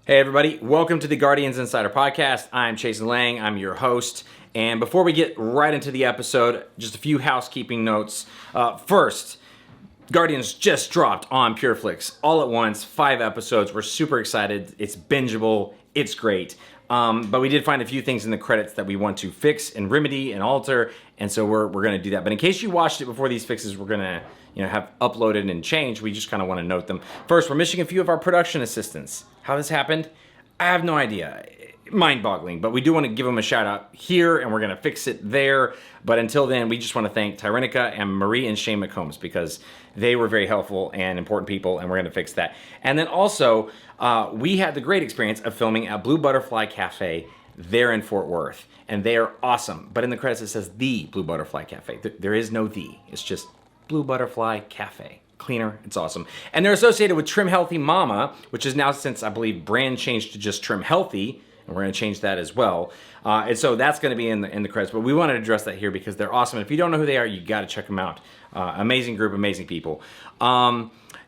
Hey everybody, welcome to the Guardians Insider Podcast. I'm Chason Laing, I'm your host. And before we get right into the episode, just a few housekeeping notes. First, Guardians just dropped on PureFlix all at once, 5 episodes. We're super excited. It's bingeable, it's great. But we did find a few things in the credits that we want to fix and remedy and alter, and so we're going to do that. But in case you watched it before these fixes, we're going to have uploaded and changed. We just kind of want to note them. First, we're missing a few of our production assistants. How this happened, I have no idea. Mind-boggling, but we do want to give them a shout out here, and we're going to fix it there. But until then, we just want to thank Tyrenica and Marie and Shane McCombs because they were very helpful and important people, and we're going to fix that. And then also, we had the great experience of filming at Blue Butterfly Cafe there in Fort Worth, and they are awesome. But in the credits, it says the Blue Butterfly Cafe. There is no the. It's just Blue Butterfly Cafe. Cleaner, it's awesome. And they're associated with Trim Healthy Mama, which is now, since I believe brand changed to just Trim Healthy, and we're going to change that as well. And so that's going to be in the credits, but we wanted to address that here because they're awesome. If you don't know who they are, you got to check them out. Amazing group, amazing people.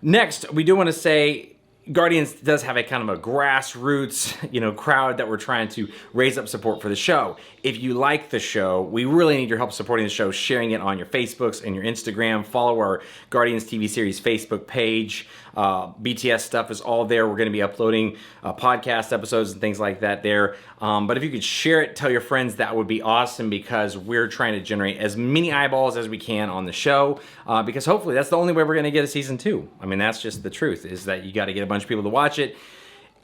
Next, we do want to say Guardians does have a kind of a grassroots, crowd that we're trying to raise up support for the show. If you like the show, we really need your help supporting the show, sharing it on your Facebooks and your Instagram. Follow our Guardians TV series Facebook page. BTS stuff is all there. We're going to be uploading podcast episodes and things like that there. But if you could share it, tell your friends, that would be awesome because we're trying to generate as many eyeballs as we can on the show because hopefully that's the only way we're going to get a season 2. I mean, that's just the truth, is that you got to get a bunch of people to watch it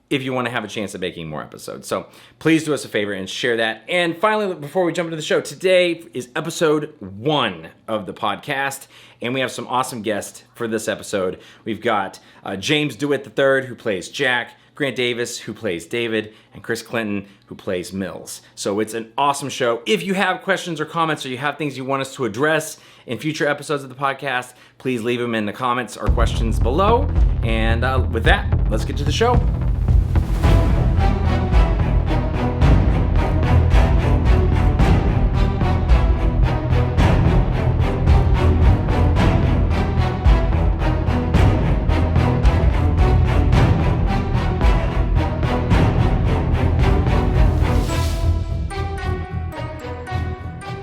if you want to have a chance at making more episodes. So please do us a favor and share that. And finally, before we jump into the show, today is episode 1 of the podcast, and we have some awesome guests for this episode. We've got James DeWitt III, who plays Jack, Grant Davis, who plays David, and Kris Clinton, who plays Mills. So it's an awesome show. If you have questions or comments, or you have things you want us to address in future episodes of the podcast, please leave them in the comments or questions below. And with that, let's get to the show.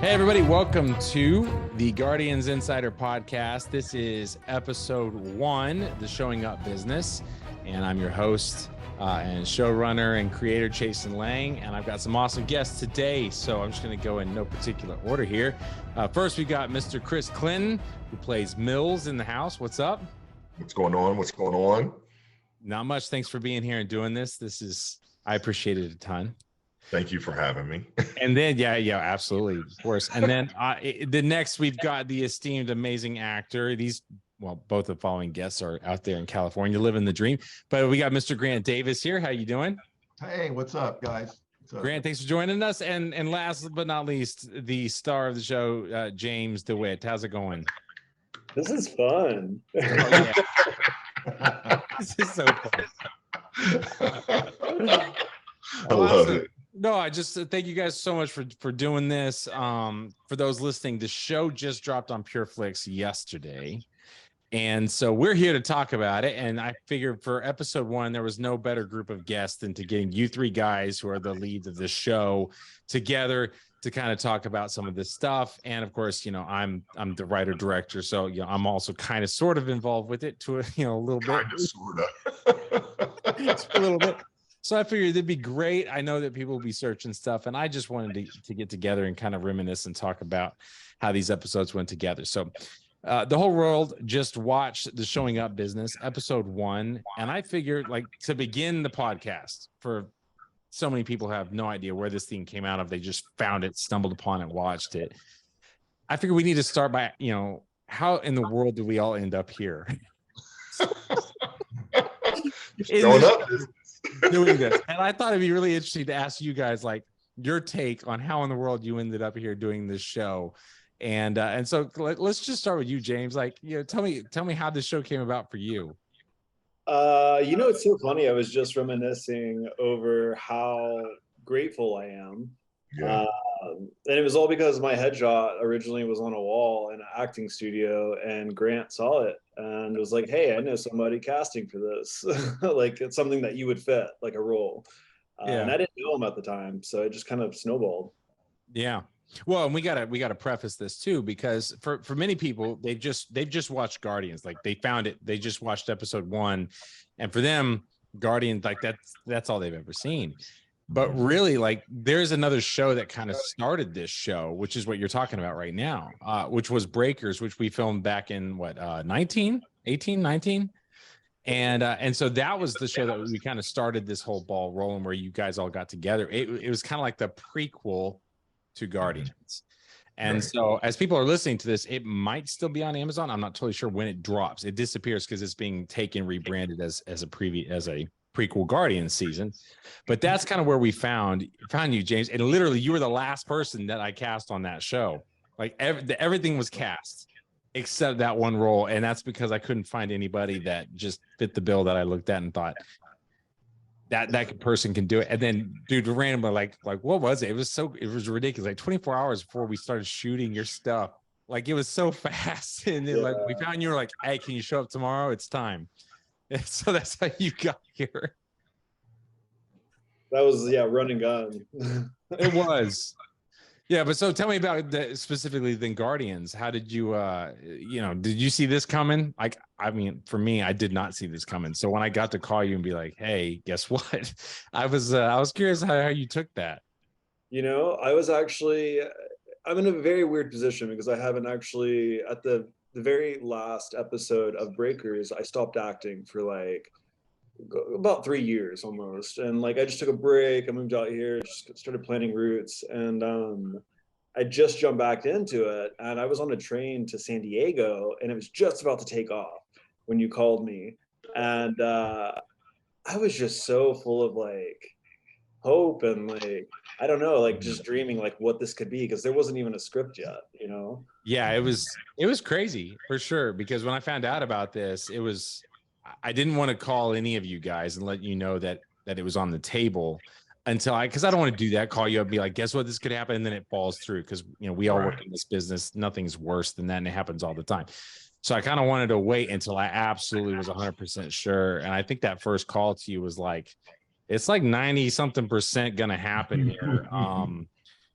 Hey everybody, welcome to the Guardians Insider Podcast. This is episode 1, the Showing Up Business, and I'm your host and showrunner and creator, Chason Laing, and I've got some awesome guests today, so I'm just going to go in no particular order here. First, we got Mr. Kris Clinton, who plays Mills in the house. What's up? What's going on? What's going on? Not much. Thanks for being here and doing this. I appreciate it a ton. Thank you for having me. And then, yeah, absolutely, of course. And then the next, we've got the esteemed, amazing actor. Both the following guests are out there in California, living the dream. But we got Mr. Grant Davis here. How you doing? Hey, what's up, guys? What's up? Grant, thanks for joining us. And last but not least, the star of the show, James DeWitt. How's it going? This is fun. Oh, yeah. This is so fun. I love it. No, I just thank you guys so much for doing this. For those listening, the show just dropped on PureFlix yesterday. And so we're here to talk about it. And I figured for episode 1, there was no better group of guests than to getting you 3 guys who are the leads of the show together to kind of talk about some of this stuff. And of course, I'm the writer director. So, I'm also kind of sort of involved with it to a little bit. Kind of, sort of. A little bit. So I figured it'd be great. I know that people will be searching stuff, and I just wanted to get together and kind of reminisce and talk about how these episodes went together. So the whole world just watched the Showing Up Business, episode 1, and I figured, to begin the podcast, for so many people have no idea where this thing came out of. They just found it, stumbled upon it, watched it. I figured we need to start by, how in the world do we all end up here? Showing up. Doing this. And I thought it'd be really interesting to ask you guys your take on how in the world you ended up here doing this show. And so let's just start with you, James. Tell me how this show came about for you. It's so funny. I was just reminiscing over how grateful I am. Yeah. And it was all because my headshot originally was on a wall in an acting studio, and Grant saw it and was like, hey, I know somebody casting for this. Like it's something that you would fit, like a role. And I didn't know him at the time, so it just kind of snowballed. Yeah. Well, and we gotta preface this too, because for many people, they've just watched Guardians. Like they found it, they just watched episode 1, and for them, Guardians, like that's all they've ever seen. But really, like there's another show that kind of started this show, which is what you're talking about right now, which was Breakers, which we filmed back in what 19. And so that was the show that we kind of started this whole ball rolling, where you guys all got together. It was kind of like the prequel to Guardians. And so as people are listening to this, it might still be on Amazon. I'm not totally sure when it drops. It disappears because it's being rebranded as a prequel Guardians season. But that's kind of where we found you, James. And literally, you were the last person that I cast on that show. Like everything was cast except that one role, and that's because I couldn't find anybody that just fit the bill that I looked at and thought that person can do it. And then, dude, randomly, like what was it? It was ridiculous. Like 24 hours before we started shooting your stuff, like it was so fast. And then, like we found you, were like, hey, can you show up tomorrow? It's time. And so that's how you got here. That was run and gun. It was. Yeah, but so tell me about specifically the Guardians. How did you, did you see this coming? Like, I mean, for me, I did not see this coming. So when I got to call you and be like, "Hey, guess what?" I was curious how you took that. I was actually, I'm in a very weird position because I haven't actually, at the very last episode of Breakers, I stopped acting for like about 3 years almost, and like I just took a break. I moved out here, just started planting roots, and I just jumped back into it. And I was on a train to San Diego, and it was just about to take off when you called me, and I was just so full of like hope and like I don't know, like just dreaming like what this could be, because there wasn't even a script yet. Yeah, it was crazy for sure, because when I found out about this, I didn't want to call any of you guys and let you know that it was on the table because I don't want to do that, call you up and be like, guess what, this could happen, and then it falls through, because we all work in this business. Nothing's worse than that, and it happens all the time. So I kind of wanted to wait until I absolutely was 100% sure. And I think that first call to you was like, it's like 90 something percent gonna happen here.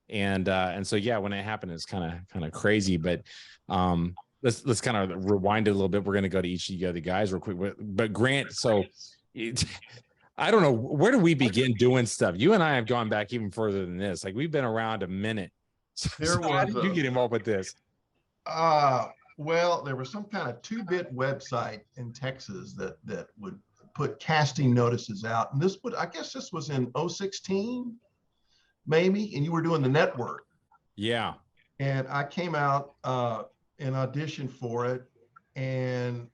And so when it happened, it's kind of crazy. But let's kind of rewind it a little bit. We're gonna go to each of you other guys real quick. But Grant, so I don't know, where do we begin doing stuff? You and I have gone back even further than this. Like we've been around a minute. So how did you get involved with this? Well, there was some kind of 2-bit website in Texas that would put casting notices out. And I guess this was in 2016, maybe, and you were doing the network. Yeah. And I came out and auditioned for it and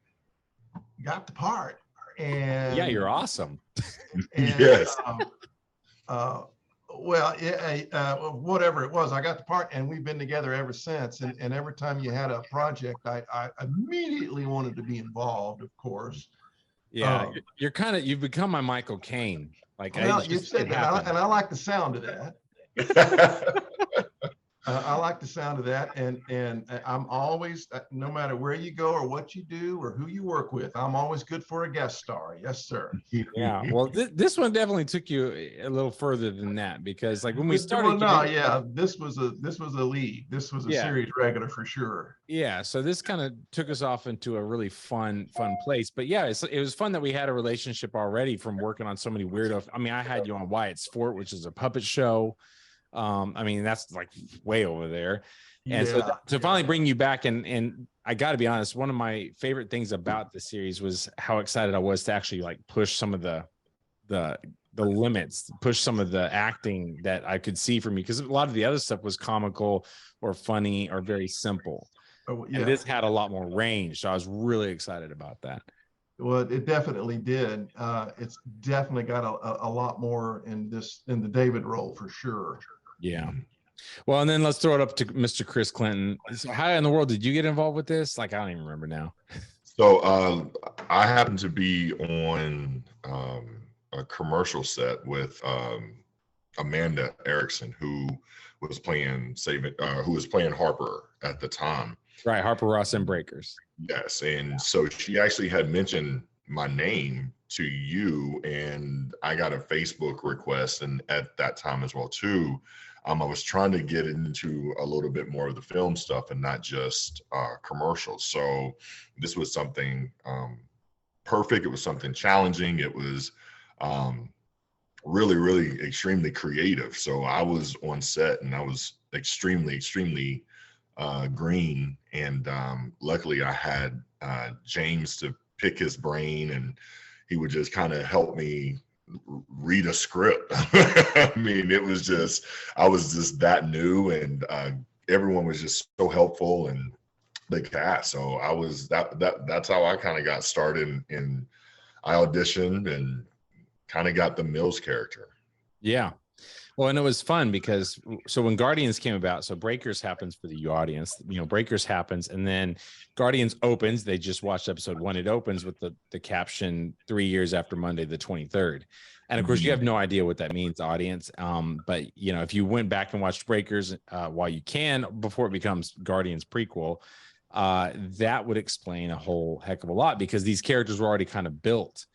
got the part. And yeah, you're awesome. And, yes. Whatever it was, I got the part, and we've been together ever since. And every time you had a project, I immediately wanted to be involved, of course. Yeah, you've become my Michael Caine. Like, you've said that, and I like the sound of that. I like the sound of that, and I'm always, no matter where you go or what you do or who you work with, I'm always good for a guest star. Yes, sir. Yeah. Well, this one definitely took you a little further than that, because like when we started, this was a lead. This was a series regular for sure. Yeah. So this kind of took us off into a really fun place. But yeah, it was fun that we had a relationship already from working on so many weirdo. I mean, I had you on Wyatt's Fort, which is a puppet show. I mean, that's like way over there. And so to finally bring you back, and I got to be honest, one of my favorite things about the series was how excited I was to actually like push some of the limits, push some of the acting that I could see from you, because a lot of the other stuff was comical or funny or very simple. And this had a lot more range, so I was really excited about that. Well, it definitely did. It's definitely got a lot more in the David role for sure. Yeah. Well, and then let's throw it up to Mr. Kris Clinton. So how in the world did you get involved with this? Like, I don't even remember now. So I happened to be on a commercial set with Amanda Erickson, who was playing Harper at the time. Right, Harper Ross and Breakers. Yes, and so she actually had mentioned my name to you, and I got a Facebook request, and at that time as well too. I was trying to get into a little bit more of the film stuff and not just commercials. So this was something perfect. It was something challenging. It was really, really extremely creative. So I was on set and I was extremely, extremely green. And luckily I had James to pick his brain, and he would just kind of help me read a script. I mean, I was just that new, and everyone was just so helpful, and the cast. So I was that's how I kind of got started, and I auditioned and kind of got the Mills character. Yeah. Well, and it was fun because so when Guardians came about, so Breakers happens for the audience, Breakers happens, and then Guardians opens. They just watched episode 1. It opens with the caption 3 years after Monday, the 23rd. And of course, you have no idea what that means, audience. But if you went back and watched Breakers while you can, before it becomes Guardians prequel, that would explain a whole heck of a lot, because these characters were already kind of built.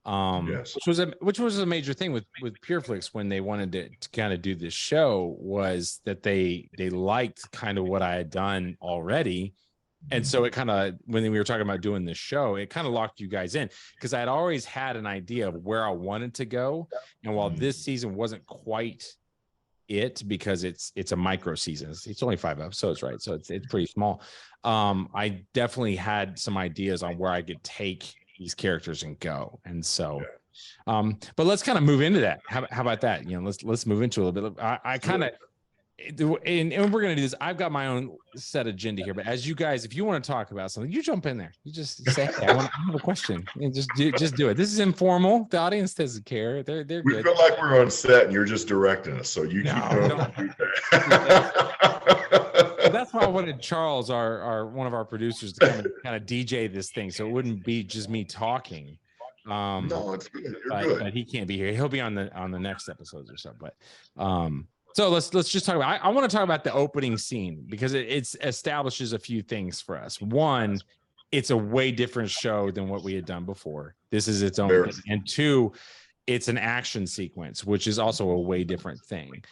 Yes. which was a major thing with PureFlix when they wanted to kind of do this show, was that they liked kind of what I had done already. And so it kind of, when we were talking about doing this show, it kind of locked you guys in, because I had always had an idea of where I wanted to go. And while this season wasn't quite it, because it's a micro season, it's only 5 episodes, right? So it's pretty small. I definitely had some ideas on where I could take these characters and go. And so but let's kind of move into that. How about that? Let's move into a little bit. I kind of, and we're gonna do this. I've got my own set agenda here, but as you guys, if you want to talk about something, you jump in there. You just say, hey, I have a question, and just do it. This is informal. The audience doesn't care. They're good. We feel like we're on set and you're just directing us, so you keep going. That's why I wanted Charles, our one of our producers, to kind of DJ this thing, so it wouldn't be just me talking. No, it's good. You're but good. he can't be here. He'll be on the next episodes or so. But so let's just talk about. I want to talk about the opening scene, because it establishes a few things for us. One, it's a way different show than what we had done before. This is its own thing. And two, it's an action sequence, which is also a way different thing.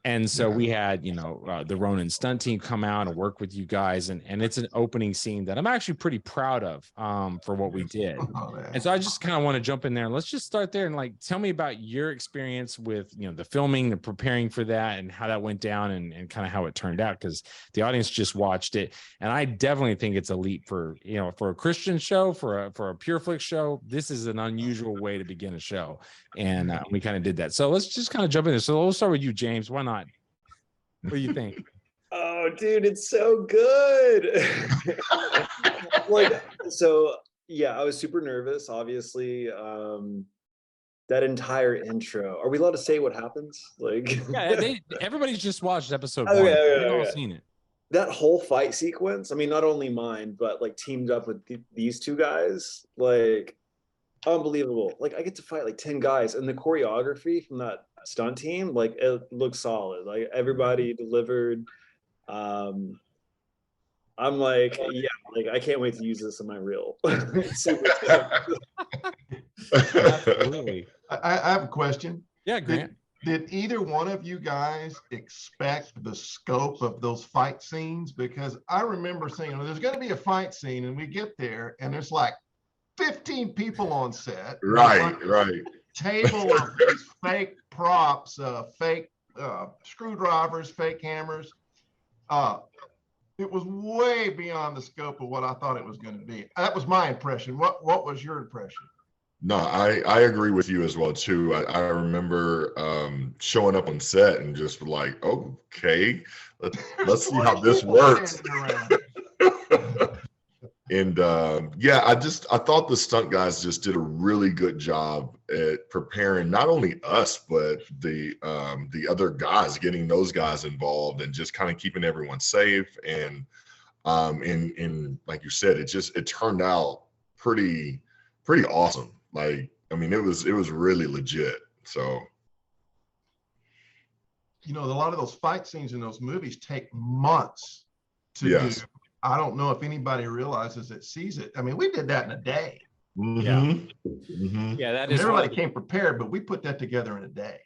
And so we had, the Ronin stunt team come out and work with you guys. And it's an opening scene that I'm actually pretty proud of for what we did. And so I just kind of want to jump in there, and let's just start there and tell me about your experience with, the filming, the preparing for that, and how that went down, and kind of how it turned out, because the audience just watched it. And I definitely think it's a leap for a Christian show, for a PureFlix show. This is an unusual way to begin a show. And we kind of did that. So let's just kind of jump in there. So we'll start with you, James. Why not? What do you think? Oh, dude, it's so good. I was super nervous, obviously. That entire intro. Are we allowed to say what happens? Everybody's just watched episode 1. They've all seen it. That whole fight sequence, I mean, not only mine, but teamed up with these two guys, unbelievable. I get to fight 10 guys, and the choreography from that stunt team, it looks solid. Everybody delivered. I'm I can't wait to use this in my reel. Absolutely. I have a question. Yeah, Grant. Did either one of you guys expect the scope of those fight scenes? Because I remember saying, there's going to be a fight scene, and we get there, and there's 15 people on set. Right. Table of these fake props, fake screwdrivers, fake hammers. It was way beyond the scope of what I thought it was going to be. That was my impression. What was your impression? No, I agree with you as well too. I remember showing up on set and just okay, let's see how this works. And I thought the stunt guys just did a really good job at preparing not only us, but the other guys, getting those guys involved, and just kind of keeping everyone safe. And like you said, it turned out pretty awesome. It was really legit. So you know, a lot of those fight scenes in those movies take months to Yes. do. I don't know if anybody realizes it, sees it. I mean, we did that in a day. Mhm. Mhm. Yeah, that I mean, is everybody came prepared, but we put that together in a day.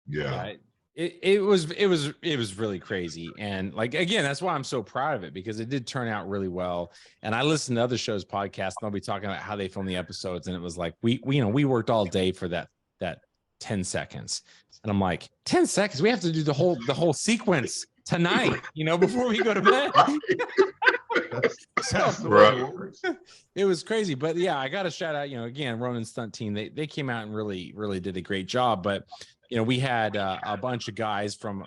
Yeah. it was really crazy. And like, again, that's why I'm so proud of it, because it did turn out really well. And I listened to other shows, podcasts, and they'll be talking about how they film the episodes, and it was like we we worked all day for that 10 seconds. And I'm like, 10 seconds, we have to do the whole sequence tonight, you know, before we go to bed. That's the way it works. It was crazy. But yeah, I got to shout out, you know, again, Ronan Stunt Team. They came out and really did a great job. But you know, we had a bunch of guys from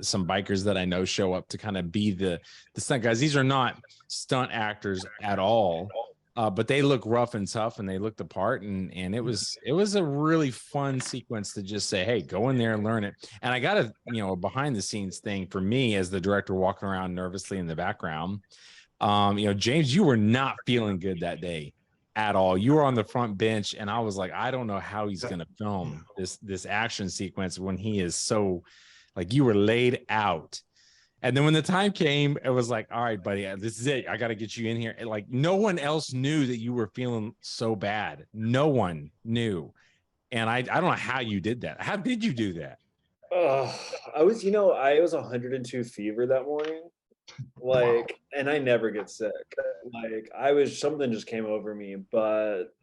some bikers that I know show up to kind of be the stunt guys. These are not stunt actors at all, but they look rough and tough, and they looked the part. And it was a really fun sequence to just say, hey, go in there and learn it. And I got a, you know, a behind the scenes thing for me as the director walking around nervously in the background. You know, James, you were not feeling good that day at all. You were on the front bench, and I was like, I don't know how he's going to film this action sequence when he is so, like, you were laid out. And then when the time came, it was like, all right, buddy, this is it. I got to get you in here. And like, no one else knew that you were feeling so bad. No one knew. And I don't know how you did that. How did you do that? I was 102 fever that morning. Like, and I never get sick. Like, something just came over me, but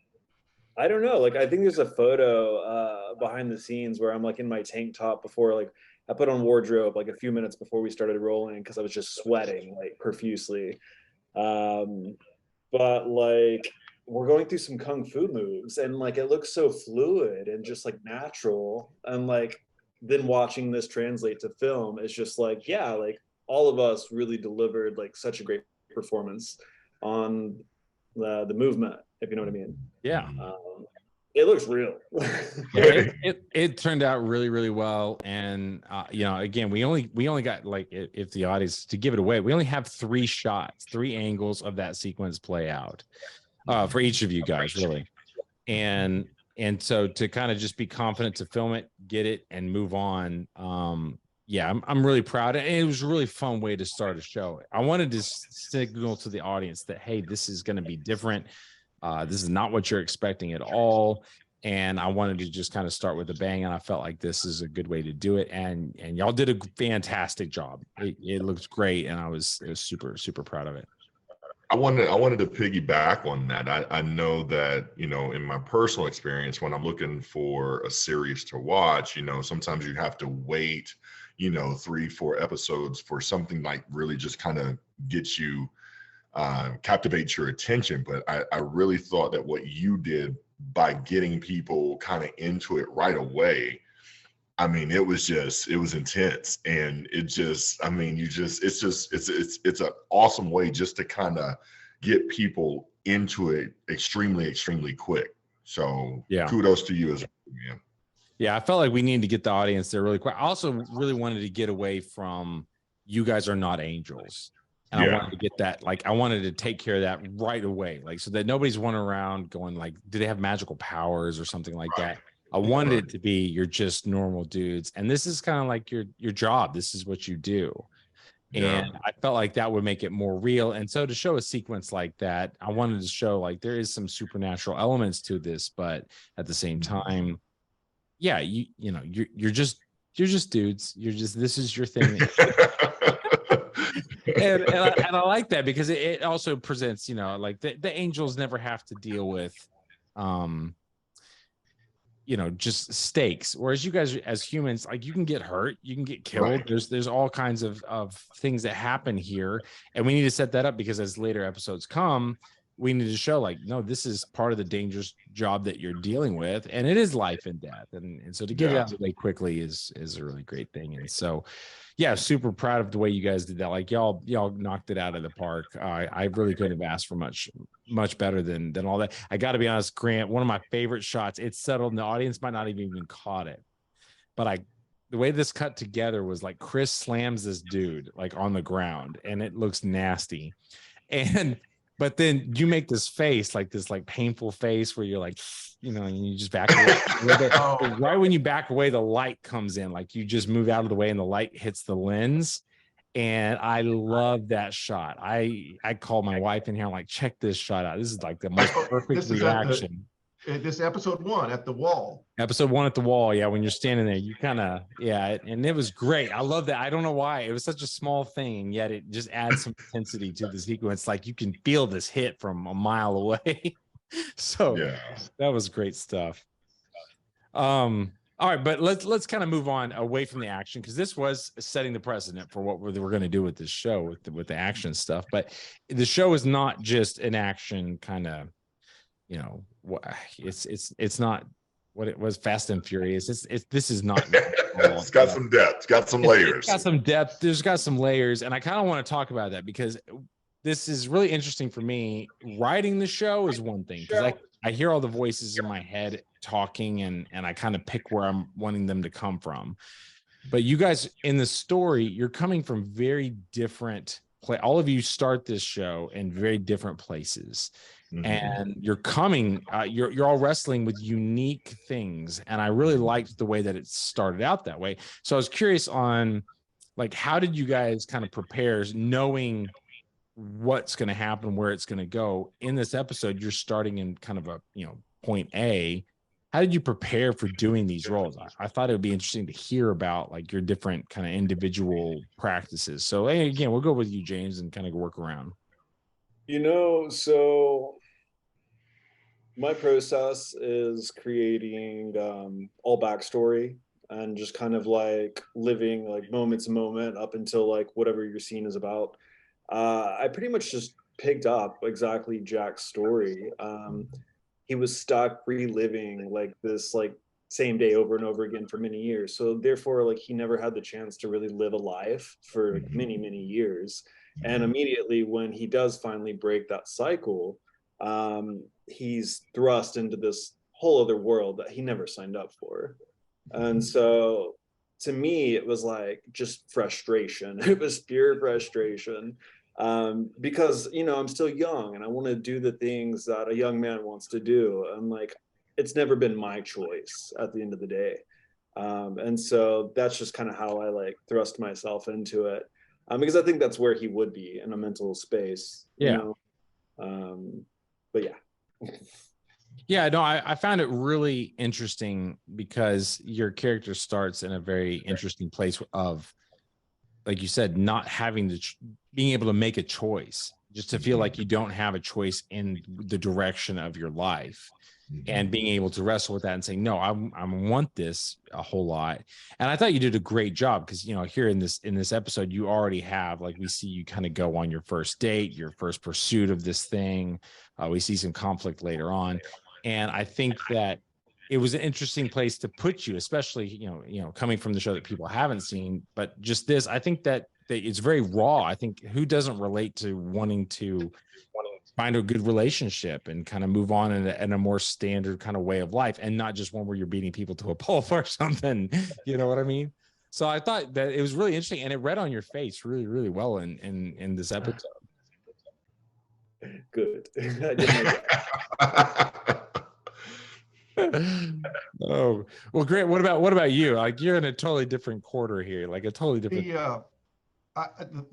I don't know. Like, I think there's a photo behind the scenes where I'm like in my tank top before, like, I put on wardrobe like a few minutes before we started rolling because I was just sweating like profusely. But like, we're going through some kung fu moves, and like it looks so fluid and just like natural. And like, then watching this translate to film is just like, yeah, like all of us really delivered like such a great performance on the movement, if you know what I mean. Yeah. It looks real. It turned out really well. And you know, again, we only got, like, if the audience, to give it away, we only have 3 shots, 3 angles of that sequence play out for each of you guys, really. And so to kind of just be confident to film it, get it, and move on. Yeah, I'm really proud. And it was a really fun way to start a show. I wanted to signal to the audience that, hey, this is going to be different. This is not what you're expecting at all. And I wanted to just kind of start with a bang. And I felt like this is a good way to do it. And y'all did a fantastic job. It looks great. And I was super proud of it. I wanted to piggyback on that. I know that, you know, in my personal experience, when I'm looking for a series to watch, you know, sometimes you have to wait, you know, 3-4 episodes for something like really just kind of get you, captivate your attention. But I really thought that what you did by getting people kind of into it right away, I mean, it was intense. And it just, I mean, it's an awesome way just to kind of get people into it extremely quick. So yeah, kudos to you as well, man. Yeah, I felt like we needed to get the audience there really quick. I also really wanted to get away from, you guys are not angels. And I wanted to get that, like, I wanted to take care of that right away. Like, so that nobody's running around going like, do they have magical powers or something like that? I wanted it to be, you're just normal dudes. And this is kind of like your job. This is what you do. And I felt like that would make it more real. And so to show a sequence like that, I wanted to show like there is some supernatural elements to this, but at the same time, yeah, you know, you're just dudes. This is your thing. and I like that, because it also presents, you know, like the angels never have to deal with, you know, just stakes. Whereas you guys as humans, like, you can get hurt, you can get killed. Right. There's all kinds of things that happen here. And we need to set that up, because as later episodes come, we need to show like, no, this is part of the dangerous job that you're dealing with. And it is life and death. And so to get it out of the way quickly is a really great thing. And so, yeah, super proud of the way you guys did that. Like, y'all knocked it out of the park. I really couldn't have asked for much better than all that. I got to be honest, Grant, one of my favorite shots, it's settled and the audience might not even caught it, but the way this cut together was like Kris slams this dude like on the ground, and it looks nasty. And But then you make this face, like this like painful face where you're like, and you just back away. Right when you back away, the light comes in, like you just move out of the way and the light hits the lens. And I love that shot. I called my wife in here. I'm like, check this shot out. This is like the most perfect reaction. This episode 1 at the wall. Episode 1 at the wall. Yeah. When you're standing there, you kind of, and it was great. I love that. I don't know why it was such a small thing, and yet it just adds some intensity to the sequence. Like you can feel this hit from a mile away. So that was great stuff. All right, but let's kind of move on away from the action, because this was setting the precedent for what we're going to do with this show with the action stuff. But the show is not just an action kind of, it's not what it was Fast and Furious. This is not. It's got some depth. It's got some layers. It's got some depth. There's got some layers, and I kind of want to talk about that because this is really interesting for me. Writing the show is one thing, because I hear all the voices in my head talking, and I kind of pick where I'm wanting them to come from. But you guys in the story, you're coming from very different all of you start this show in very different places. Mm-hmm. And you're coming, you're all wrestling with unique things. And I really liked the way that it started out that way. So I was curious on, like, how did you guys kind of prepare, knowing what's going to happen, where it's going to go? In this episode, you're starting in kind of a, point A. How did you prepare for doing these roles? I thought it would be interesting to hear about, like, your different kind of individual practices. So again, we'll go with you, James, and kind of work around. So my process is creating all backstory and just kind of like living like moment to moment up until like whatever your scene is about. I pretty much just picked up exactly Jack's story. He was stuck reliving like this like same day over and over again for many years. So therefore, like, he never had the chance to really live a life for many, many years. And immediately when he does finally break that cycle, he's thrust into this whole other world that he never signed up for. And so to me, it was like just frustration. It was pure frustration. Because, I'm still young and I want to do the things that a young man wants to do. And like, it's never been my choice at the end of the day. And so that's just kind of how I like thrust myself into it. Because I think that's where he would be in a mental space. Yeah. But yeah. Yeah, no, I found it really interesting because your character starts in a very interesting place of, like you said, not having to being able to make a choice, just to feel like you don't have a choice in the direction of your life, and being able to wrestle with that and saying, no, I want this a whole lot. And I thought you did a great job because, here in this episode, you already have, like, we see you kind of go on your first date, your first pursuit of this thing. We see some conflict later on. And I think that it was an interesting place to put you, especially, coming from the show that people haven't seen, but just this, I think that it's very raw. I think who doesn't relate to wanting to find a good relationship and kind of move on in a more standard kind of way of life, and not just one where you're beating people to a pulp or something, you know what I mean? So I thought that it was really interesting, and it read on your face really, really well in this episode. Good. I didn't know that. Oh, well, great. What about you? Like, you're in a totally different quarter here, like a totally different.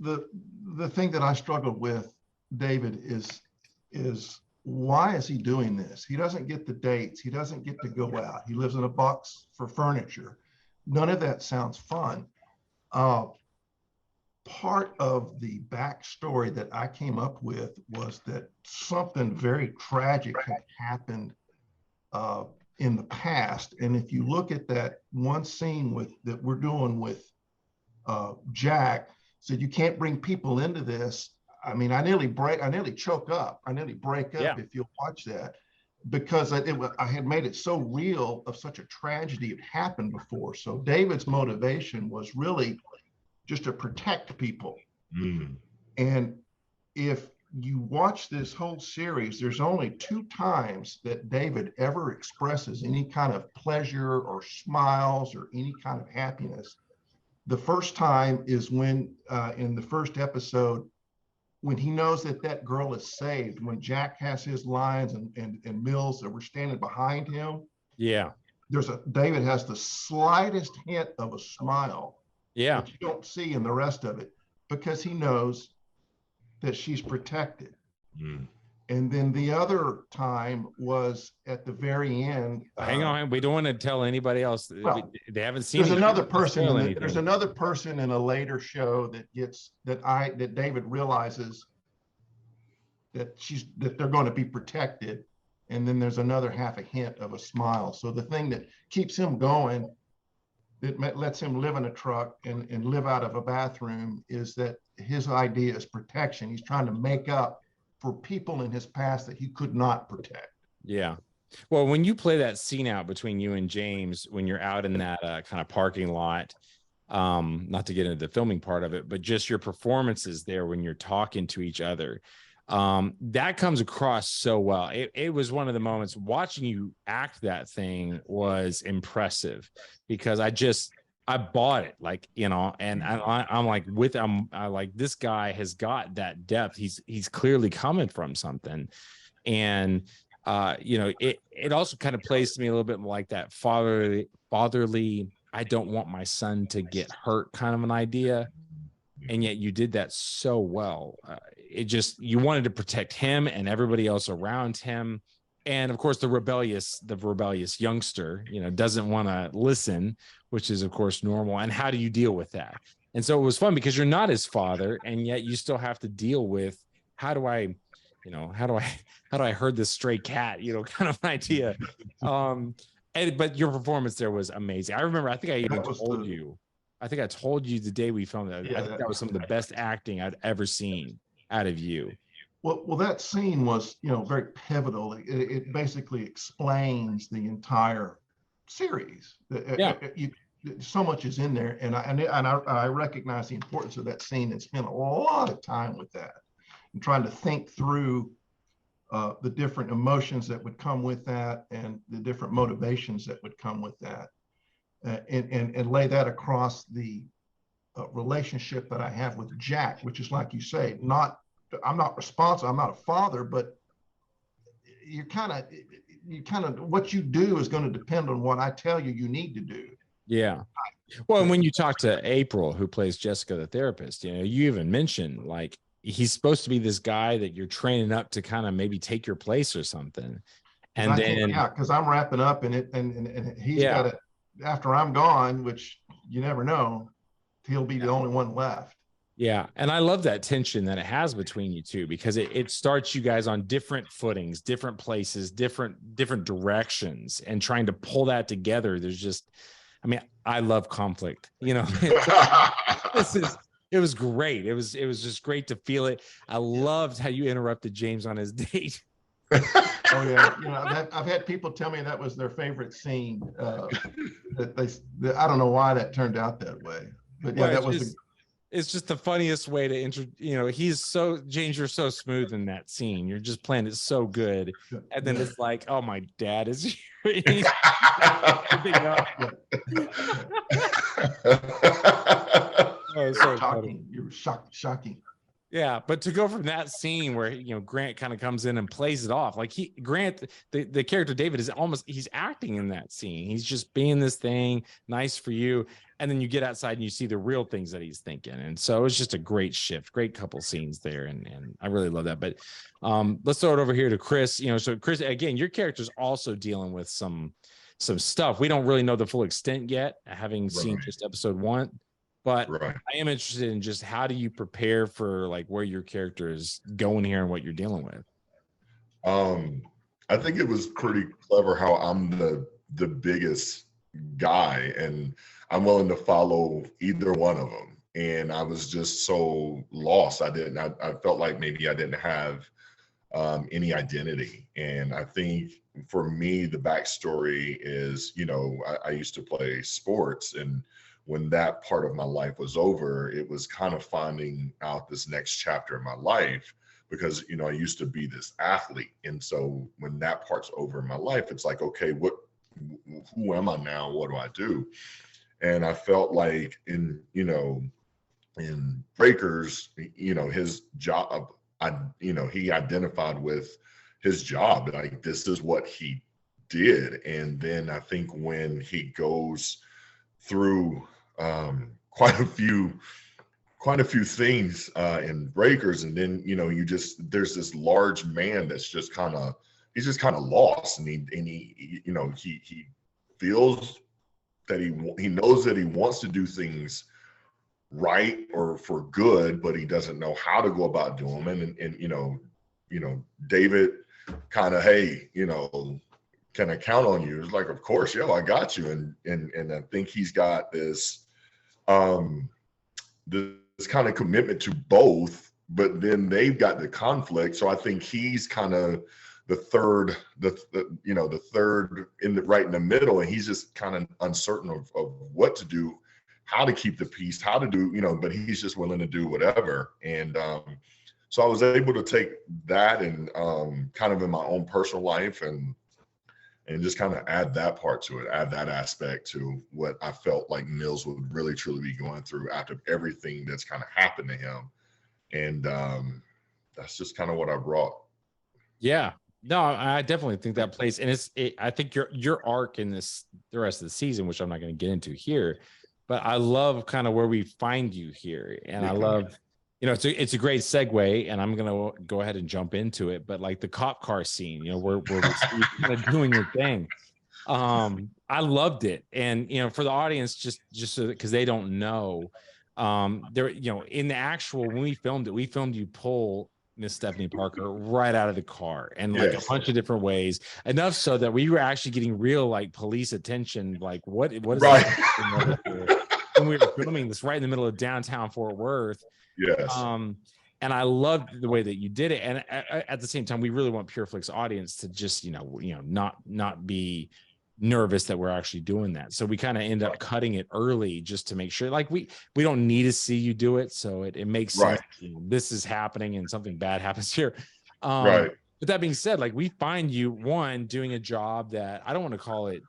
The thing that I struggled with, David, is why is he doing this? He doesn't get the dates. He doesn't get to go out. He lives in a box for furniture. None of that sounds fun. Part of the backstory that I came up with was that something very tragic had happened in the past. And if you look at that one scene that we're doing with Jack, said you can't bring people into this. I mean, I nearly choke up. I nearly break up if you'll watch that, because I had made it so real of such a tragedy it happened before. So David's motivation was really just to protect people. And if you watch this whole series, there's only 2 times that David ever expresses any kind of pleasure or smiles or any kind of happiness. The first time is when in the first episode, when he knows that that girl is saved, when Jack has his lines and Mills that were standing behind him, Yeah. David has the slightest hint of a smile that you don't see in the rest of it, because he knows that she's protected. Mm. And then the other time was at the very end. Hang on, we don't want to tell anybody else. Well, they haven't seen. There's another person. There's another person in a later show that David realizes that they're going to be protected, and then there's another half a hint of a smile. So the thing that keeps him going, that lets him live in a truck and live out of a bathroom, is that his idea is protection. He's trying to make up for people in his past that he could not protect. Yeah. Well, when you play that scene out between you and James, when you're out in that kind of parking lot, not to get into the filming part of it, but just your performances there when you're talking to each other, that comes across so well. It was one of the moments watching you act that thing was impressive, because I bought it, like, you know, and I'm like, I like, this guy has got that depth. He's clearly coming from something. And, you know, it also kind of plays to me a little bit like that fatherly, I don't want my son to get hurt kind of an idea. And yet you did that so well. You wanted to protect him and everybody else around him. And of course, the rebellious youngster, you know, doesn't want to listen, which is of course normal. And how do you deal with that? And so it was fun because you're not his father, and yet you still have to deal with, how do I herd this stray cat, you know, kind of an idea. But your performance there was amazing. I remember, I think I told you the day we filmed that. Yeah, I think that was some of the best acting I'd ever seen out of you. Well, that scene was, you know, very pivotal. It basically explains the entire series. Yeah. So much is in there, and I recognize the importance of that scene and spent a lot of time with that and trying to think through the different emotions that would come with that and the different motivations that would come with that, and lay that across the relationship that I have with Jack, which is, like you say, I'm not responsible. I'm not a father, but you kind of what you do is going to depend on what I tell you need to do. Yeah. Well, and when you talk to April, who plays Jessica, the therapist, you know, you even mentioned, like, he's supposed to be this guy that you're training up to kind of maybe take your place or something. And because I'm wrapping up in it, and he's got it after I'm gone, which you never know, he'll be the only one left. Yeah. And I love that tension that it has between you two, because it starts you guys on different footings, different places, different directions, and trying to pull that together. There's just, I mean, I love conflict, you know. It was great. It was just great to feel it. I loved how you interrupted James on his date. Oh yeah, you know, I've had people tell me that was their favorite scene. I don't know why that turned out that way, but yeah, it's just the funniest way to you know, James, you're so smooth in that scene. You're just playing it so good. And then it's like, oh, my dad is here. Oh, so shocking. You're shocking. Yeah, but to go from that scene where, you know, Grant kind of comes in and plays it off, like Grant, the character David he's acting in that scene. He's just being this thing, nice for you, and then you get outside and you see the real things that he's thinking. And so it was just a great shift, great couple scenes there, and I really love that. But let's throw it over here to Kris. You know, so Kris, again, your character's also dealing with some stuff. We don't really know the full extent yet, having seen just episode 1. But I am interested in just how do you prepare for, like, where your character is going here and what you're dealing with. I think it was pretty clever how I'm the biggest guy and I'm willing to follow either one of them. And I was just so lost. I felt like maybe I didn't have any identity. And I think for me, the backstory is, you know, I used to play sports, and when that part of my life was over, it was kind of finding out this next chapter in my life, because, you know, I used to be this athlete. And so when that part's over in my life, it's like, okay, who am I now? What do I do? And I felt like, in, you know, in Breakers, his job, he identified with his job, like this is what he did. And then I think when he goes through quite a few things in Breakers, and then there's this large man that's just kind of lost, and he feels that he knows that he wants to do things right or for good, but he doesn't know how to go about doing them. And David kind of, hey, can I count on you? It's like, of course, yo, I got you. And I think he's got this this kind of commitment to both, but then they've got the conflict. So I think he's kind of the third right in the middle, and he's just kind of uncertain of what to do, how to keep the peace, how to do, but he's just willing to do whatever. And so I was able to take that and kind of in my own personal life and just kind of add that part to it, add that aspect to what I felt like Mills would really truly be going through after everything that's kind of happened to him. And that's just kind of what I brought. Yeah. No, I definitely think that plays, and I think your arc in the rest of the season, which I'm not going to get into here, but I love kind of where we find you here, and I love, it's a great segue, and I'm going to go ahead and jump into it. But like the cop car scene, where we're kind of doing your thing, I loved it, and for the audience, just so because they don't know, there, in the actual when we filmed you pull Miss Stephanie Parker right out of the car, and like a bunch of different ways, enough so that we were actually getting real like police attention. Like what is right? When we were filming this right in the middle of downtown Fort Worth. Yes. And I loved the way that you did it. And at the same time, we really want PureFlix audience to just, not be nervous that we're actually doing that. So we kind of end up cutting it early just to make sure, like we don't need to see you do it. So it makes sense. This is happening and something bad happens here. But that being said, like we find you doing a job that I don't want to call it,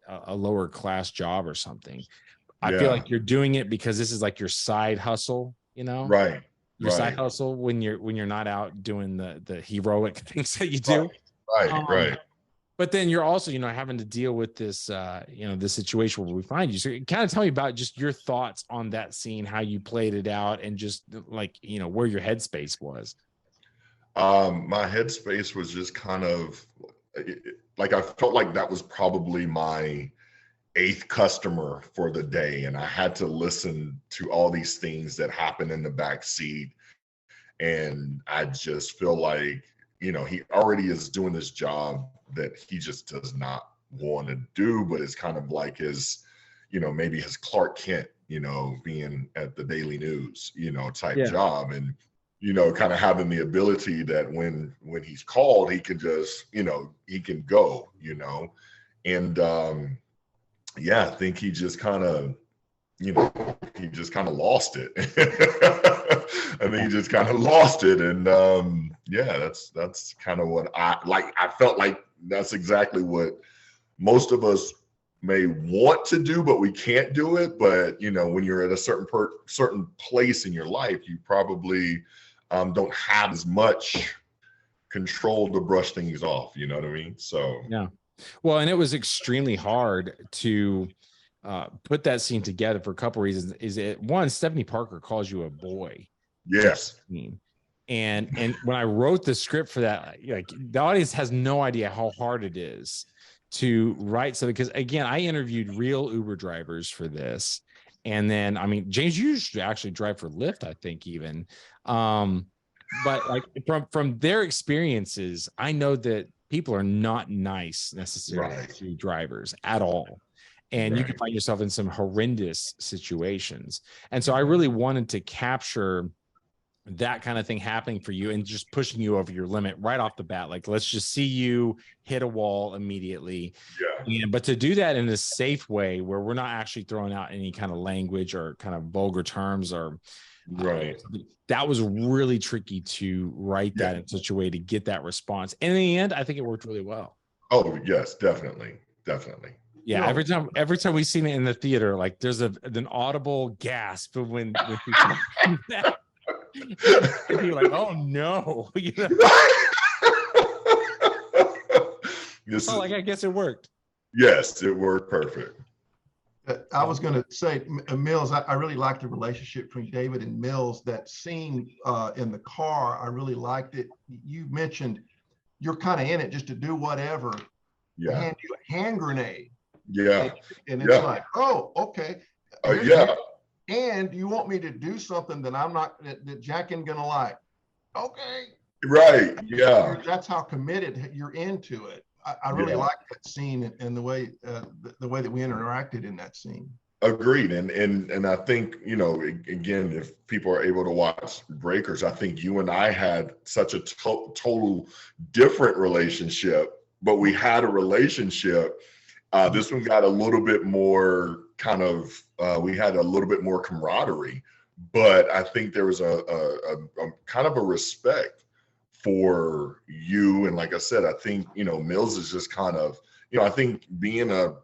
a lower class job or something. I feel like you're doing it because this is like your side hustle, Right. Your side hustle when you're not out doing the heroic things that you do. Right. But then you're also, having to deal with this, this situation where we find you. So kind of tell me about just your thoughts on that scene, how you played it out, and just like, where your headspace was. My headspace was just kind of like, I felt like that was probably my 8th customer for the day, and I had to listen to all these things that happen in the back seat, and I just feel like he already is doing this job that he just does not want to do, but it's kind of like his maybe his Clark Kent being at the Daily News type job, and kind of having the ability that when he's called, he can just he can go and I think he just kind of, lost it. I think he just kind of lost it. And that's kind of what I felt like that's exactly what most of us may want to do, but we can't do it. But, when you're at a certain place in your life, you probably don't have as much control to brush things off. You know what I mean? So, yeah. Well, and it was extremely hard to put that scene together for a couple reasons. Is it one, Stephanie Parker calls you a boy. Yes. And when I wrote the script for that, like the audience has no idea how hard it is to write something. Because again, I interviewed real Uber drivers for this. And then, James, you used to actually drive for Lyft, I think even. But like from their experiences, I know that people are not nice necessarily to drivers at all. And you can find yourself in some horrendous situations. And so I really wanted to capture that kind of thing happening for you and just pushing you over your limit right off the bat. Like, let's just see you hit a wall immediately. But to do that in a safe way where we're not actually throwing out any kind of language or kind of vulgar terms or that was really tricky to write that in such a way to get that response. And in the end, I think it worked really well. Oh, yes, definitely. Yeah, every time we've seen it in the theater, like there's an audible gasp when you're like, oh no, you know? Like I guess it worked. Yes, it worked perfect. I was going to say, Mills, I really liked the relationship between David and Mills. That scene in the car, I really liked it. You mentioned you're kind of in it just to do whatever. Yeah. Hand you a hand grenade. Yeah. And it's like, oh, okay. Yeah. And you want me to do something that I'm not, that Jack ain't gonna like. Okay. Right. Yeah. That's how committed you're into it. I really like that scene and the way that we interacted in that scene. Agreed. And I think, you know, again, if people are able to watch Breakers, I think you and I had such a total different relationship, but we had a relationship. This one got a little bit more kind of, we had a little bit more camaraderie, but I think there was a kind of a respect for you. And like I said, I think, you know, Mills is just kind of, you know, I think being a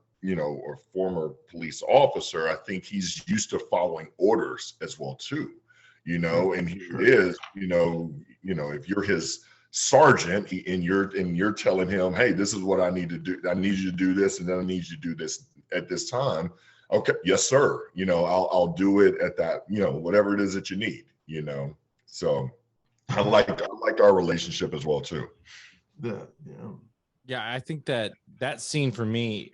former police officer, I think he's used to following orders as well too, you know, and he is, you know, if you're his sergeant and you're telling him, hey, this is what I need to do. I need you to do this. And then I need you to do this at this time. Okay. Yes, sir. You know, I'll do it at that, you know, whatever it is that you need, you know? So I liked our relationship as well too. Yeah. I think that scene for me,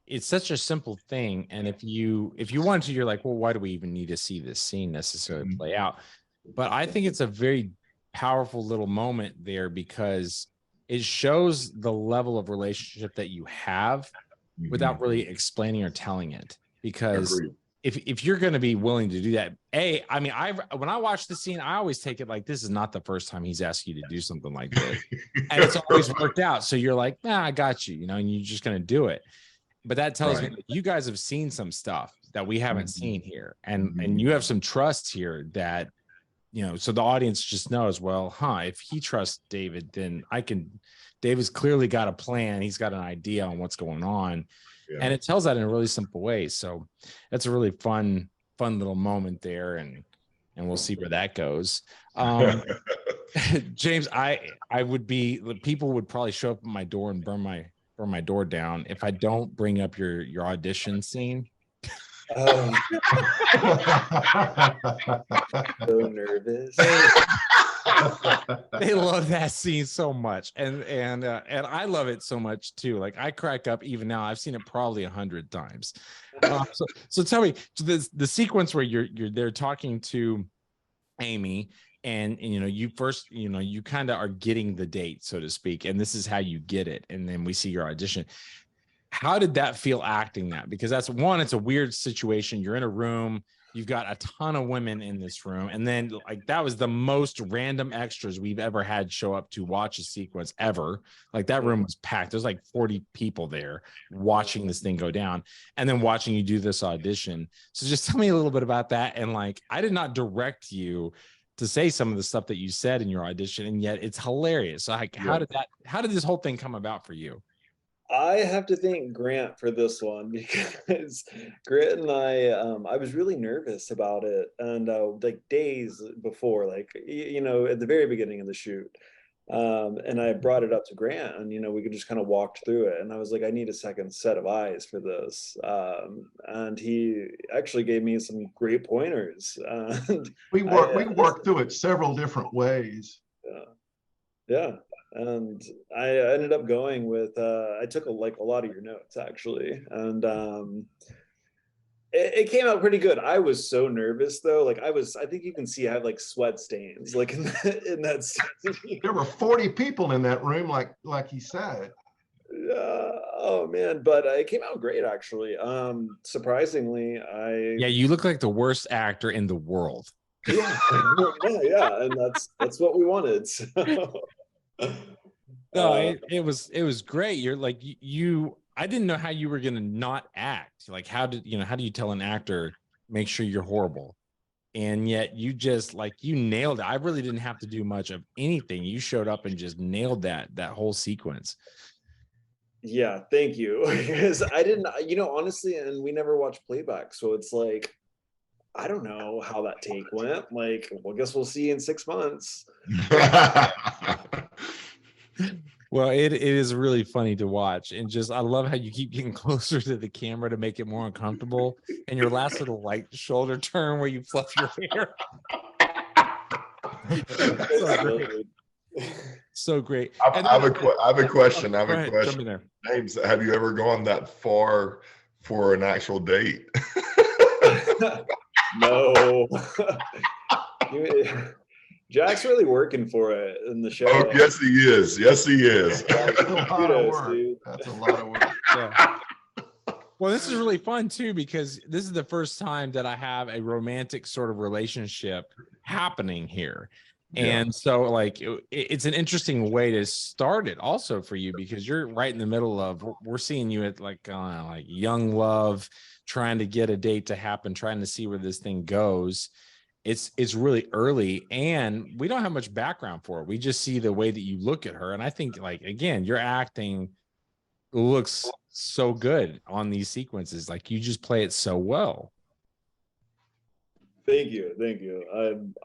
it's such a simple thing. And if you want to, you're like, well, why do we even need to see this scene necessarily play out? But I think it's a very powerful little moment there because it shows the level of relationship that you have without really explaining or telling it. Because if you're going to be willing to do that, I mean, when I watch the scene, I always take it like this is not the first time he's asked you to do something like this, and it's always worked out. So you're like, nah, I got you, you know, and you're just going to do it. But that tells me that you guys have seen some stuff that we haven't seen here, and you have some trust here that, you know, so the audience just knows, well, if he trusts David, then David's clearly got a plan. He's got an idea on what's going on. Yeah. And it tells that in a really simple way. So that's a really fun little moment there. And we'll see where that goes. James, people would probably show up at my door and burn my door down if I don't bring up your audition scene. So nervous. They love that scene so much, and I love it so much too. Like I crack up even now. I've seen it probably 100 times. So tell me, the sequence where you're there talking to Amy, and you know, you kind of are getting the date, so to speak, and this is how you get it, and then we see your audition. How did that feel acting that? Because that's one, it's a weird situation. You're in a room, you've got a ton of women in this room. And then like, that was the most random extras we've ever had show up to watch a sequence ever. Like that room was packed. There's like 40 people there watching this thing go down and then watching you do this audition. So just tell me a little bit about that. And like, I did not direct you to say some of the stuff that you said in your audition, and yet it's hilarious. So like, how did this whole thing come about for you? I have to thank Grant for this one because Grant and I was really nervous about it. And like days before, like, you know, at the very beginning of the shoot. And I brought it up to Grant and, you know, we could just kind of walked through it. And I was like, I need a second set of eyes for this. And he actually gave me some great pointers. And we worked through it several different ways. Yeah. And I ended up going with I took a lot of your notes actually, and it came out pretty good. I was so nervous though, like I think you can see I have like sweat stains like in that scene. There were 40 people in that room, like he said. Oh man, but it came out great actually. Surprisingly, you look like the worst actor in the world. Yeah, and that's what we wanted. So. No, it was great. You're like I didn't know how you were gonna not act. Like how do you tell an actor make sure you're horrible? And yet you just you nailed it. I really didn't have to do much of anything. You showed up and just nailed that whole sequence. Yeah, thank you. Because I didn't, honestly, and we never watched playback. So it's like, I don't know how that take went. Like, well, I guess we'll see in 6 months. Well, it is really funny to watch, and just I love how you keep getting closer to the camera to make it more uncomfortable. And your last little light shoulder turn where you fluff your hair. So great. So great. I have a question. I have Go a ahead, question. jump in there. James, have you ever gone that far for an actual date? No. Jack's really working for it in the show. Oh, yes, he is. Yes, he is. That's a lot of work. Dude. That's a lot of work. Yeah. Well, this is really fun too, because this is the first time that I have a romantic sort of relationship happening here. Yeah. And so like it's an interesting way to start it also for you, because you're right in the middle of, we're seeing you at like young love, trying to get a date to happen, trying to see where this thing goes. It's really early, and we don't have much background for it. We just see the way that you look at her. And I think, like, again, your acting looks so good on these sequences. Like, you just play it so well. Thank you.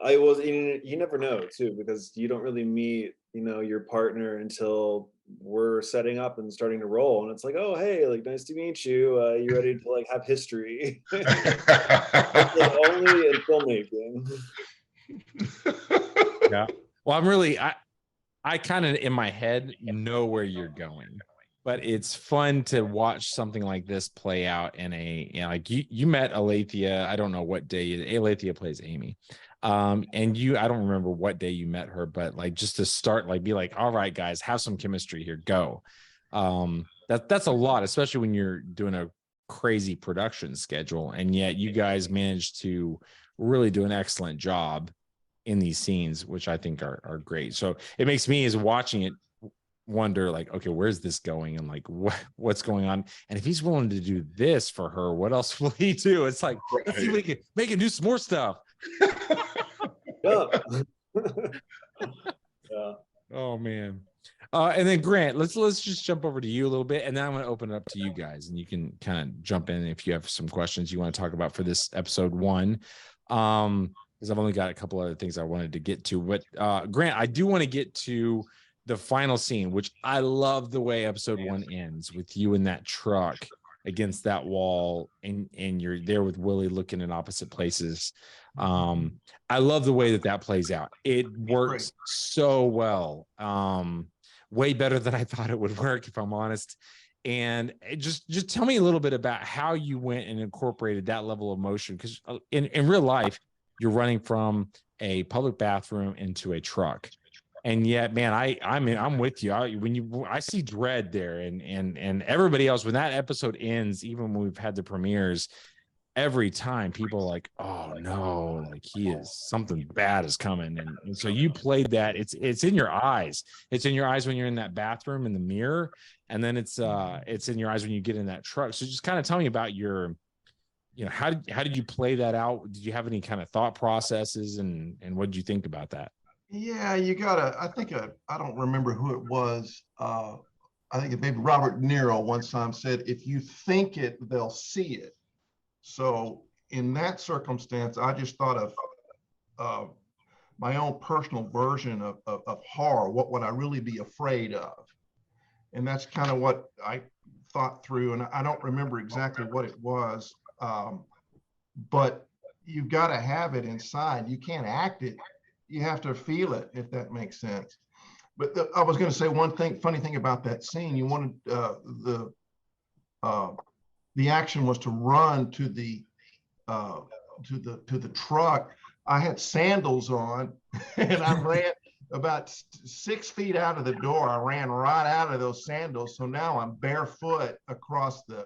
I was you never know too, because you don't really meet, your partner until we're setting up and starting to roll. And it's like, oh, hey, like, nice to meet you. You ready to like have history? It's like only in filmmaking. Yeah. Well, I'm really, I kind of in my head know where you're going, but it's fun to watch something like this play out in like you met Alethea. I don't know what day. Alethea plays Amy. And I don't remember what day you met her, but like, just to start, like, be like, all right, guys, have some chemistry here, go. That's a lot, especially when you're doing a crazy production schedule. And yet you guys managed to really do an excellent job in these scenes, which I think are great. So it makes me, as watching it, wonder, like, okay, where's this going, and like what's going on, and if he's willing to do this for her, what else will he do? It's like, let's see if we can make him do some more stuff. Yeah. Yeah. Oh man. And then Grant, let's just jump over to you a little bit, and then I'm going to open it up to you guys, and you can kind of jump in if you have some questions you want to talk about for this episode 1. Because I've only got a couple other things I wanted to get to, but Grant, I do want to get to the final scene, which I love the way episode 1 ends, with you in that truck against that wall, and you're there with Willie looking in opposite places. I love the way that plays out. It works so well. Way better than I thought it would work, if I'm honest. And just tell me a little bit about how you went and incorporated that level of motion, because in real life, you're running from a public bathroom into a truck. And yet, man, I'm with you. I see dread there, and everybody else, when that episode ends, even when we've had the premieres, every time people are like, oh no, like something bad is coming. And so you played that. It's in your eyes. It's in your eyes when you're in that bathroom in the mirror, and then it's in your eyes when you get in that truck. So just kind of tell me about your, how did you play that out? Did you have any kind of thought processes, and what did you think about that? Yeah, you gotta, I think, I don't remember who it was. I think it maybe Robert De Niro one time said, if you think it, they'll see it. So in that circumstance, I just thought of my own personal version of horror. What would I really be afraid of? And that's kind of what I thought through. And I don't remember exactly what it was, but you've got to have it inside. You can't act it. You have to feel it, if that makes sense. But I was going to say one funny thing about that scene. You wanted the action was to run to the truck. I had sandals on, and I ran about 6 feet out of the door. I ran right out of those sandals. So now I'm barefoot across the.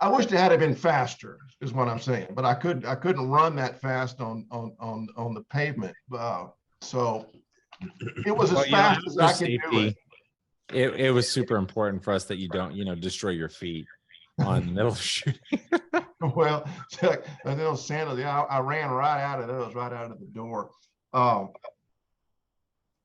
I wish it had been faster, is what I'm saying, but I couldn't run that fast on the pavement. So it was as fast as I could do it. It was super important for us that you don't, destroy your feet on the middle of shooting. Well, those sandals, I ran right out of those, right out of the door.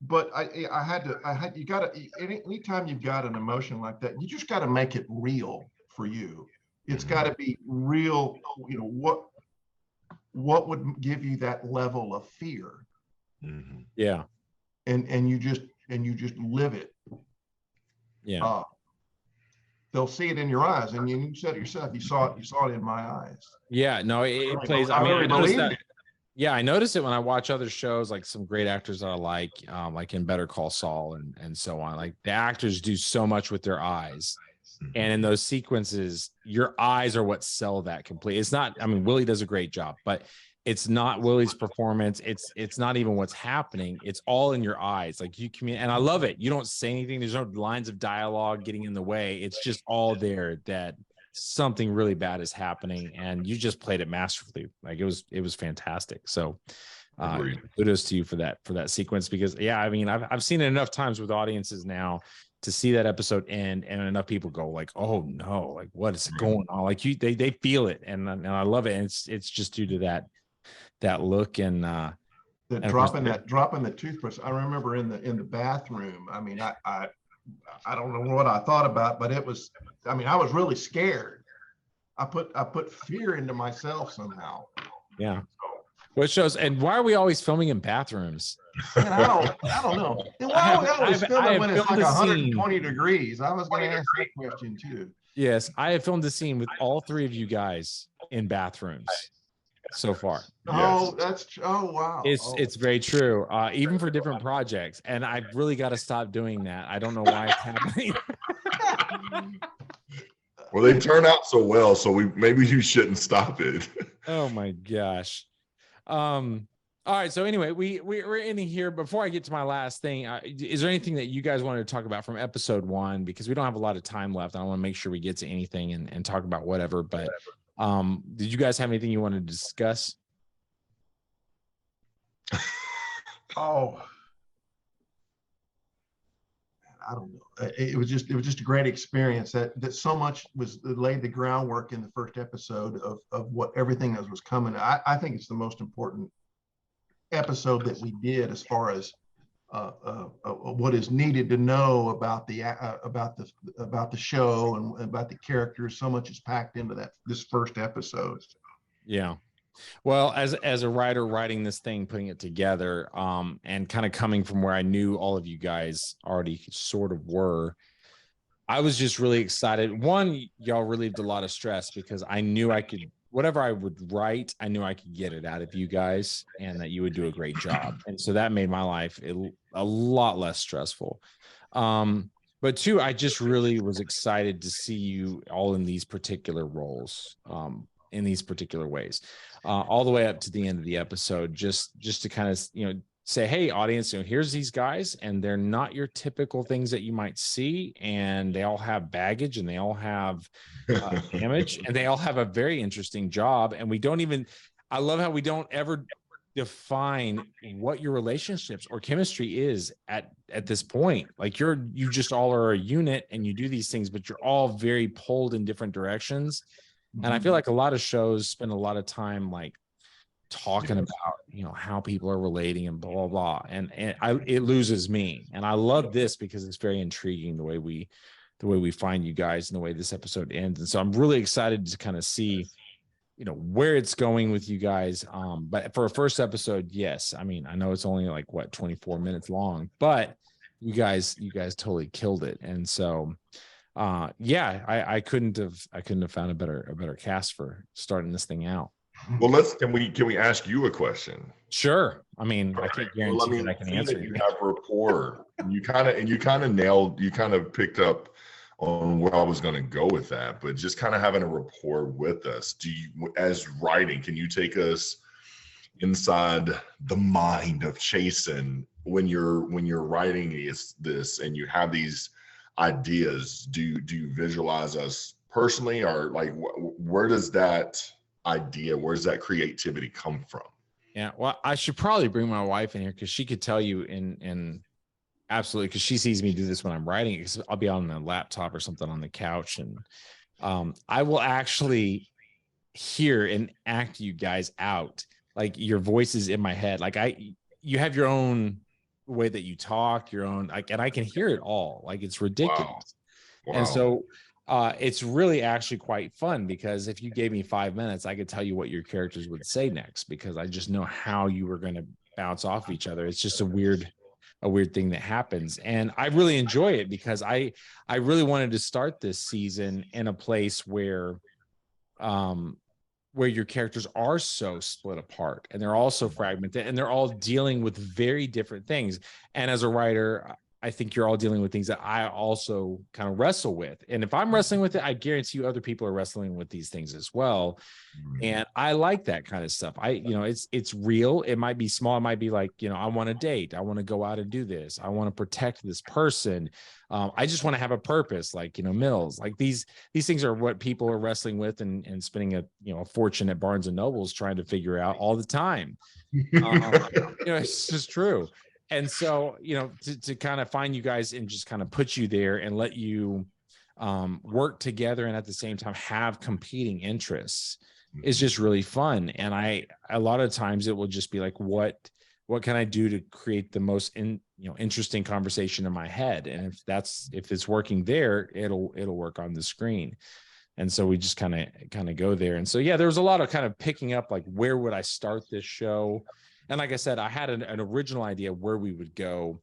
but you got to, anytime you've got an emotion like that, you just got to make it real for you. It's got to be real. You know, what would give you that level of fear? Mm-hmm. Yeah. And you just live it. Yeah. They'll see it in your eyes, and you said it yourself. You saw it in my eyes. Yeah. No, it plays. I mean, I noticed that. Yeah, I notice it when I watch other shows, like some great actors that I like in Better Call Saul and so on. Like the actors do so much with their eyes. And in those sequences, your eyes are what sell that complete. It's not, I mean, Willie does a great job, but it's not Willie's performance. It's not even what's happening. It's all in your eyes. Like you communicate, and I love it. You don't say anything. There's no lines of dialogue getting in the way. It's just all there that something really bad is happening, and you just played it masterfully. Like it was fantastic. So kudos to you for that sequence, because yeah, I mean, I've seen it enough times with audiences now to see that episode end and enough people go like, oh no, like what is going on? Like they feel it, and I love it. And it's just due to that look and dropping the toothbrush. I remember in the bathroom. I mean, I don't know what I thought about, but it was, I mean, I was really scared. I put fear into myself somehow. Yeah. What shows, and why are we always filming in bathrooms? Man, I don't know. And why are we always filming when it's like 120 degrees? I was going to ask that question too. Yes, I have filmed the scene with all three of you guys in bathrooms so far. Oh, wow. It's very true. Even for different projects, and I've really got to stop doing that. I don't know why it's happening. Well, they turn out so well, so maybe you shouldn't stop it. Oh my gosh. All right. So anyway, we're in here. Before I get to my last thing, is there anything that you guys wanted to talk about from episode 1? Because we don't have a lot of time left. I want to make sure we get to anything and talk about whatever. But did you guys have anything you wanted to discuss? Oh, I don't know. It was just a great experience. That so much was laid the groundwork in the first episode of what everything that was coming. I think it's the most important episode that we did as far as what is needed to know about the show and about the characters. So much is packed into this first episode. Yeah. Well, as a writer writing this thing, putting it together, and kind of coming from where I knew all of you guys already sort of were, I was just really excited. One, y'all relieved a lot of stress because I knew I could, whatever I would write, I knew I could get it out of you guys and that you would do a great job. And so that made my life a lot less stressful. But two, I just really was excited to see you all in these particular roles, in these particular ways, all the way up to the end of the episode, just to kind of, say, hey, audience, here's these guys, and they're not your typical things that you might see, and they all have baggage, and they all have damage, and they all have a very interesting job. And I love how we don't ever define what your relationships or chemistry is at this point. Like you just all are a unit and you do these things, but you're all very pulled in different directions. And I feel like a lot of shows spend a lot of time like talking about, how people are relating and blah, blah, blah. And it loses me. And I love this because it's very intriguing the way we find you guys and the way this episode ends. And so I'm really excited to kind of see, where it's going with you guys. But for a first episode, yes. I mean, I know it's only like 24 minutes long, but you guys totally killed it. And so I couldn't have found a better cast for starting this thing out. Well, can we ask you a question? Sure. I mean, I can't guarantee that I can answer. You have rapport. You kind of picked up on where I was going to go with that, but just kind of having a rapport with us. As writing, can you take us inside the mind of Chason when you're writing this and you have these ideas? Do you visualize us personally, or like where's that creativity come from? Yeah, well, I should probably bring my wife in here because she could tell you in absolutely, because she sees me do this when I'm writing, because I'll be on a laptop or something on the couch, and I will actually hear and act you guys out. Like your voices in my head. Like you have your own way that you talk, your own, like, and I can hear it all. Like, it's ridiculous. Wow. And so it's really actually quite fun, because if you gave me 5 minutes, I could tell you what your characters would say next, because I just know how you were going to bounce off each other. It's just a weird thing that happens. And I really enjoy it, because I really wanted to start this season in a place where your characters are so split apart, and they're also fragmented, and they're all dealing with very different things. And as a writer, I think you're all dealing with things that I also kind of wrestle with. And if I'm wrestling with it, I guarantee you other people are wrestling with these things as well. And I like that kind of stuff. It's real. It might be small. It might be like, I want to date. I want to go out and do this. I want to protect this person. I just want to have a purpose, like, Mills. Like these things are what people are wrestling with and spending a fortune at Barnes and Nobles trying to figure out all the time. It's just true. And so, to kind of find you guys and just kind of put you there and let you work together and at the same time have competing interests is just really fun. And a lot of times it will just be like, what can I do to create the most interesting conversation in my head? And if it's working there, it'll work on the screen. And so we just kind of go there. And so, yeah, there was a lot of kind of picking up, like, where would I start this show? And like I said, I had an original idea where we would go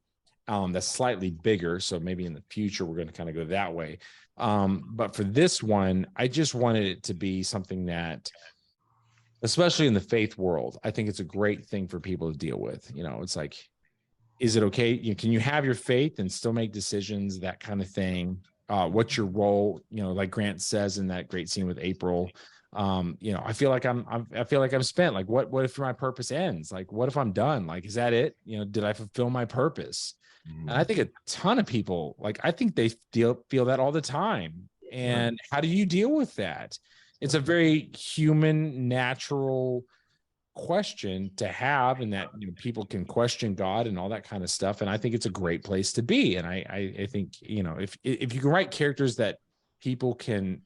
that's slightly bigger. So maybe in the future, we're going to kind of go that way. But for this one, I just wanted it to be something that, especially in the faith world, I think it's a great thing for people to deal with. It's like, is it okay? Can you have your faith and still make decisions, that kind of thing? What's your role? Like Grant says in that great scene with April, I feel like I'm spent. Like, what if my purpose ends? Like, what if I'm done? Like, is that it? Did I fulfill my purpose? And I think a ton of people, like, I think they feel that all the time. And how do you deal with that? It's a very human, natural question to have, and that people can question God and all that kind of stuff. And I think it's a great place to be. And I think if you can write characters that people can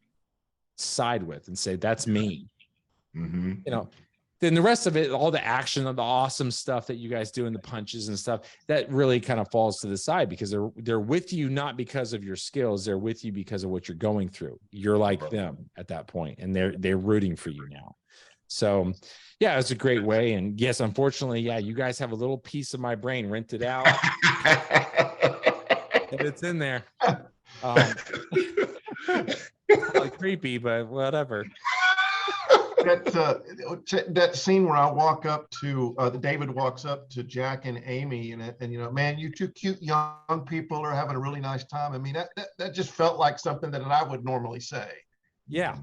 side with and say, that's me, then the rest of it, all the action, the awesome stuff that you guys do and the punches and stuff, that really kind of falls to the side, because they're with you not because of your skills, they're with you because of what you're going through. You're like them at that point, and they're rooting for you now. So yeah, it's a great way. And yes, unfortunately, yeah, you guys have a little piece of my brain rented out. And it's in there. Really creepy, but whatever. That scene where I walk up to David walks up to Jack and Amy, and man, you two cute young people are having a really nice time. I mean, that just felt like something that I would normally say. Yeah,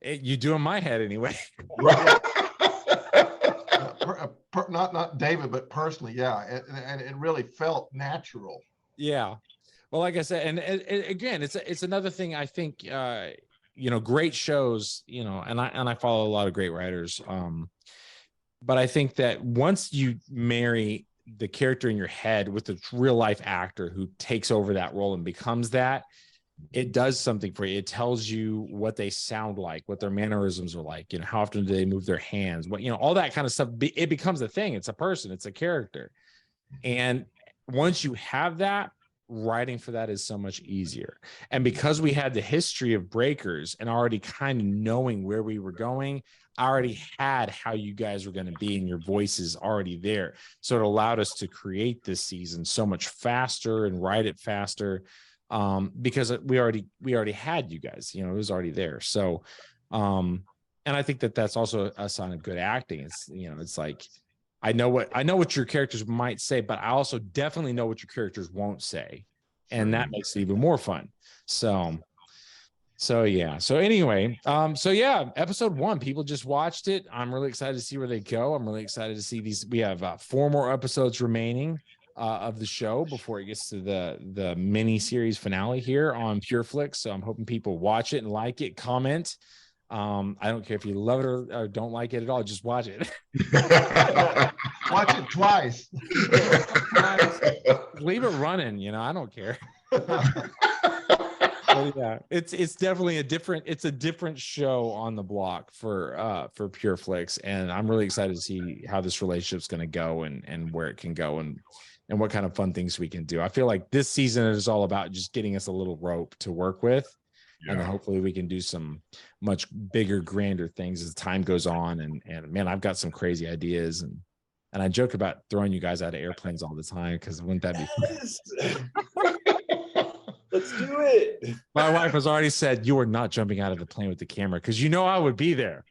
you do in my head anyway. Not David, but personally, yeah, and it really felt natural. Yeah. Well, like I said, and again, it's another thing. I think great shows, and I follow a lot of great writers. But I think that once you marry the character in your head with a real life actor who takes over that role and becomes that, it does something for you. It tells you what they sound like, what their mannerisms are like, how often do they move their hands, what, all that kind of stuff. It becomes a thing. It's a person, it's a character. And once you have that, writing for that is so much easier. And because we had the history of Breakers and already kind of knowing where we were going, I already had how you guys were going to be, and your voices already there. So it allowed us to create this season so much faster and write it faster, because we already had you guys, it was already there. So, and I think that that's also a sign of good acting. It's, it's like, I know what your characters might say, but I also definitely know what your characters won't say. And that makes it even more fun. So yeah. So anyway, episode 1, people just watched it. I'm really excited to see where they go. I'm really excited to see these. We have 4 more episodes remaining of the show before it gets to the mini series finale here on PureFlix. So I'm hoping people watch it and like it, comment. I don't care if you love it or don't like it at all. Just watch it. Watch it twice. Leave it running. I don't care. But yeah, it's definitely a different show on the block for PureFlix, and I'm really excited to see how this relationship's going to go and where it can go, and and what kind of fun things we can do. I feel like this season is all about just getting us a little rope to work with. And then hopefully we can do some much bigger, grander things as time goes on. And man, I've got some crazy ideas. And I joke about throwing you guys out of airplanes all the time, because wouldn't that be fun? Let's do it. My wife has already said, you are not jumping out of the plane with the camera, because you know I would be there.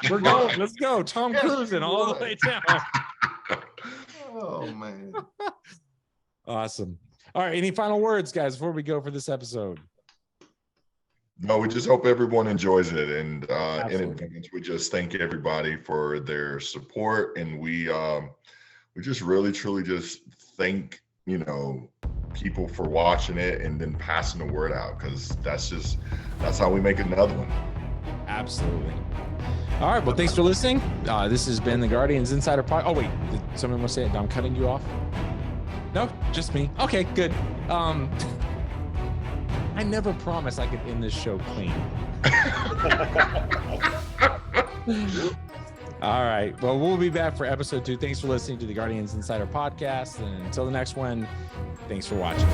We're going. Let's go. Tom Cruise and all the way down. Oh, man. Awesome. All right. Any final words, guys, before we go for this episode? No, we just hope everyone enjoys it. And in Absolutely. advance, we just thank everybody for their support. And we just really, truly just thank, people for watching it and then passing the word out, because that's how we make another one. Absolutely. All right. Well, thanks for listening. This has been the Guardians Insider Pod. Oh, wait. Did someone want to say it? I'm cutting you off? No, just me. Okay, good. I never promised I could end this show clean. All right. Well, we'll be back for episode 2. Thanks for listening to the Guardians Insider Podcast. And until the next one, thanks for watching.